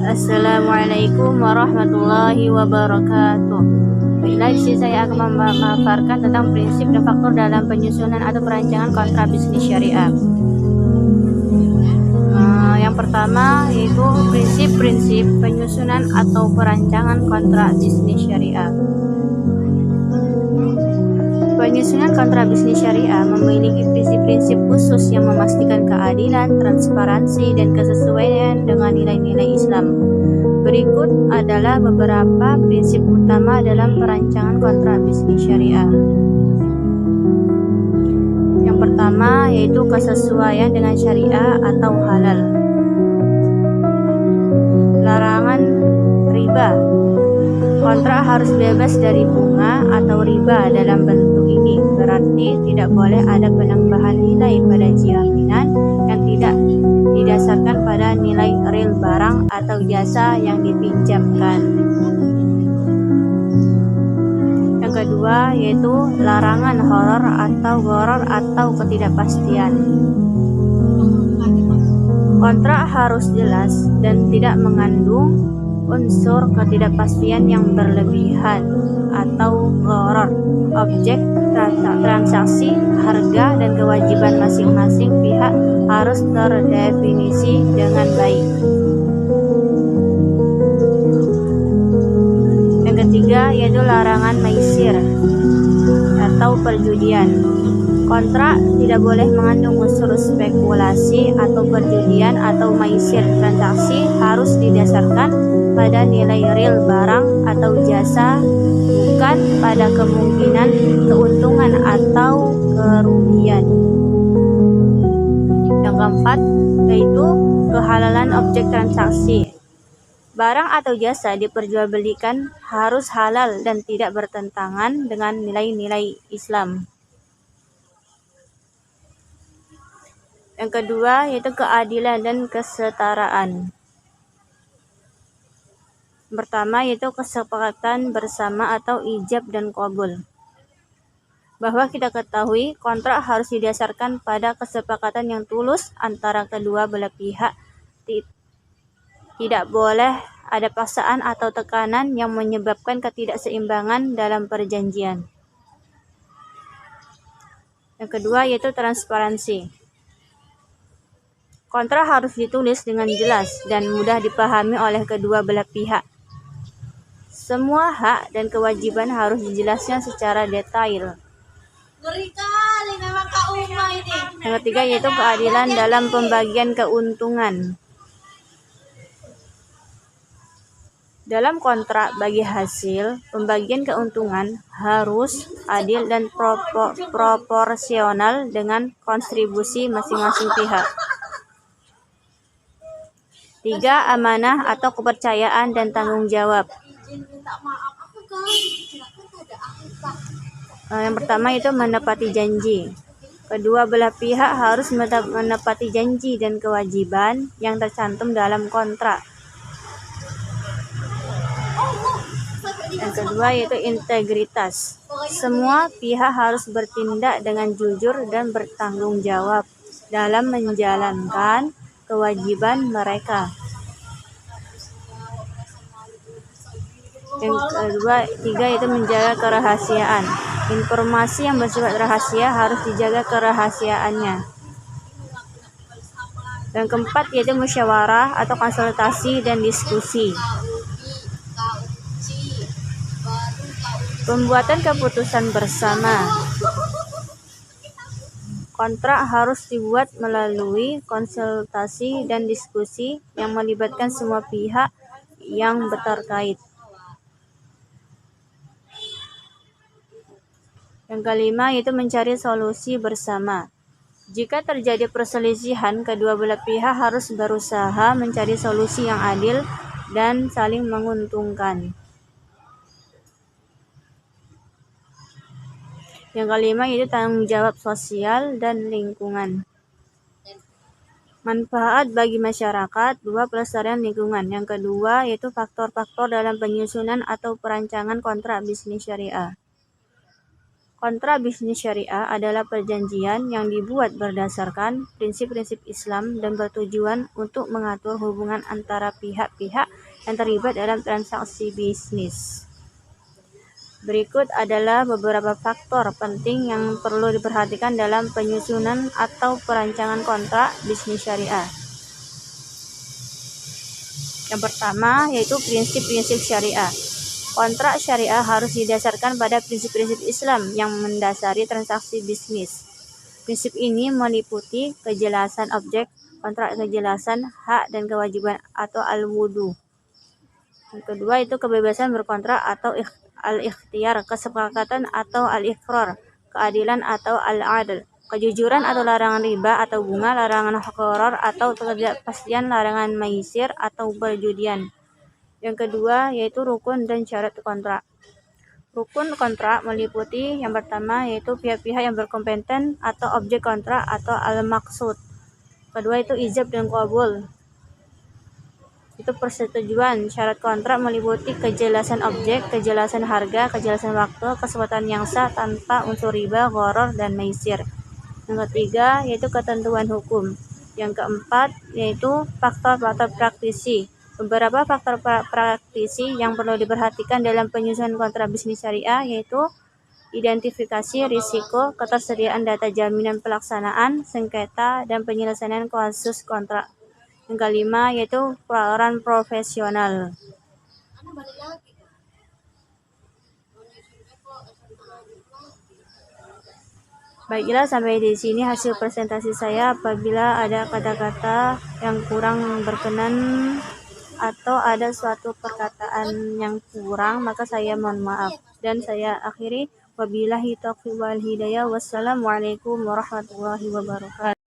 Assalamualaikum warahmatullahi wabarakatuh. Baiklah, di sini saya akan memaparkan tentang prinsip dan faktor dalam penyusunan atau perancangan kontrak bisnis syariah. Yang pertama yaitu prinsip-prinsip penyusunan atau perancangan kontrak bisnis syariah. Penyusunan kontrak bisnis syariah memiliki prinsip-prinsip khusus yang memastikan keadilan, transparansi, dan kesesuaian dengan nilai-nilai Islam. Berikut adalah beberapa prinsip utama dalam perancangan kontrak bisnis syariah. Yang pertama yaitu kesesuaian dengan syariah atau halal. Larangan riba. Kontrak harus bebas dari bunga atau riba dalam bentuk ini, berarti tidak boleh ada penambahan nilai pada jaminan yang tidak didasarkan pada nilai real barang atau jasa yang dipinjamkan. Yang kedua yaitu larangan gharar atau ketidakpastian. Kontrak harus jelas dan tidak mengandung unsur ketidakpastian yang berlebihan atau gharar. Objek transaksi, harga, dan kewajiban masing-masing pihak harus terdefinisi dengan baik. Yang ketiga yaitu larangan maisir atau perjudian. Kontrak tidak boleh mengandung unsur spekulasi atau perjudian atau maisir. Transaksi harus didasarkan pada nilai real barang atau jasa, bukan pada kemungkinan keuntungan atau kerugian. Yang keempat yaitu kehalalan objek transaksi. Barang atau jasa diperjualbelikan harus halal dan tidak bertentangan dengan nilai-nilai Islam. Yang kedua yaitu keadilan dan kesetaraan. Pertama yaitu kesepakatan bersama atau ijab dan qabul. Bahwa kita ketahui kontrak harus didasarkan pada kesepakatan yang tulus antara kedua belah pihak. Tidak boleh ada paksaan atau tekanan yang menyebabkan ketidakseimbangan dalam perjanjian. Yang kedua yaitu transparansi. Kontrak harus ditulis dengan jelas dan mudah dipahami oleh kedua belah pihak. Semua hak dan kewajiban harus dijelaskan secara detail. Yang ketiga yaitu keadilan dalam pembagian keuntungan. Dalam kontrak bagi hasil, pembagian keuntungan harus adil dan proporsional dengan kontribusi masing-masing pihak. 3. Amanah atau kepercayaan dan tanggung jawab. Yang pertama itu menepati janji. Kedua belah pihak harus menepati janji dan kewajiban yang tercantum dalam kontrak. Yang kedua yaitu integritas. Semua pihak harus bertindak dengan jujur dan bertanggung jawab dalam menjalankan kewajiban mereka. Yang ketiga yaitu menjaga kerahasiaan. Informasi yang bersifat rahasia harus dijaga kerahasiaannya. Yang keempat yaitu musyawarah atau konsultasi dan diskusi. Pembuatan keputusan bersama. Kontrak harus dibuat melalui konsultasi dan diskusi yang melibatkan semua pihak yang terkait. Yang kelima yaitu mencari solusi bersama. Jika terjadi perselisihan, kedua belah pihak harus berusaha mencari solusi yang adil dan saling menguntungkan. Yang kelima yaitu tanggung jawab sosial dan lingkungan. Manfaat bagi masyarakat. 2. Pelestarian lingkungan. Yang kedua yaitu faktor-faktor dalam penyusunan atau perancangan kontrak bisnis syariah. Kontrak bisnis syariah adalah perjanjian yang dibuat berdasarkan prinsip-prinsip Islam dan bertujuan untuk mengatur hubungan antara pihak-pihak yang terlibat dalam transaksi bisnis. Berikut adalah beberapa faktor penting yang perlu diperhatikan dalam penyusunan atau perancangan kontrak bisnis syariah. Yang pertama yaitu prinsip-prinsip syariah. Kontrak syariah harus didasarkan pada prinsip-prinsip Islam yang mendasari transaksi bisnis. Prinsip ini meliputi kejelasan objek kontrak, kejelasan hak dan kewajiban atau al-wudu. Yang kedua itu kebebasan berkontrak atau al-ikhtiyar, kesepakatan atau al-iqrar, keadilan atau al-adl, kejujuran atau larangan riba atau bunga, larangan gharar atau ketidakpastian, larangan maisir atau perjudian. Yang kedua yaitu rukun dan syarat kontrak. Rukun kontrak meliputi yang pertama yaitu pihak-pihak yang berkompeten atau objek kontrak atau al-maqsud. Kedua itu ijab dan qabul, itu persetujuan. Syarat kontrak meliputi kejelasan objek, kejelasan harga, kejelasan waktu, kesepakatan yang sah tanpa unsur riba, gharar, dan maisir. Yang ketiga yaitu ketentuan hukum. Yang keempat yaitu faktor-faktor praktisi. Beberapa faktor praktisi yang perlu diperhatikan dalam penyusunan kontrak bisnis syariah yaitu identifikasi risiko, ketersediaan data jaminan pelaksanaan, sengketa, dan penyelesaian kasus kontrak. Yang kelima yaitu peran profesional. Baiklah, sampai di sini hasil presentasi saya. Apabila ada kata-kata yang kurang berkenan atau ada suatu perkataan yang kurang, maka saya mohon maaf. Dan saya akhiri, wabillahi taufiq wal hidayah. Wassalamualaikum warahmatullahi wabarakatuh.